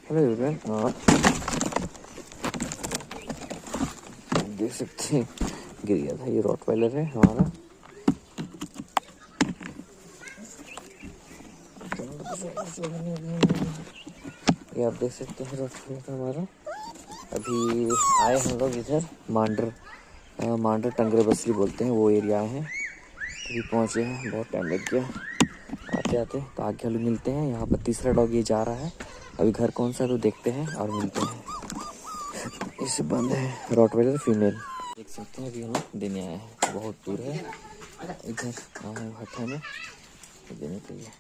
Hello everyone. हाँ, देख सकते हैं गिर गया था। ये रॉटवाइलर है हमारा। ये आप देख सकते हैं रॉटवाइलर हमारा। अभी आए हम लोग इधर मांडर टंगरे बसरी बोलते हैं, वो एरिया आए हैं। अभी पहुँचे हैं, बहुत टाइम लग गया आते आते। तो आगे हम मिलते हैं। यहाँ पर तीसरा डॉग ये जा रहा है। अभी घर कौन सा है तो देखते हैं और मिलते हैं। इसे बंद है, रॉटवाइलर फीमेल। देख सकते हैं अभी हम लोग देने आए हैं। बहुत दूर है, इधर आए हैं भट्ठा में देने के लिए।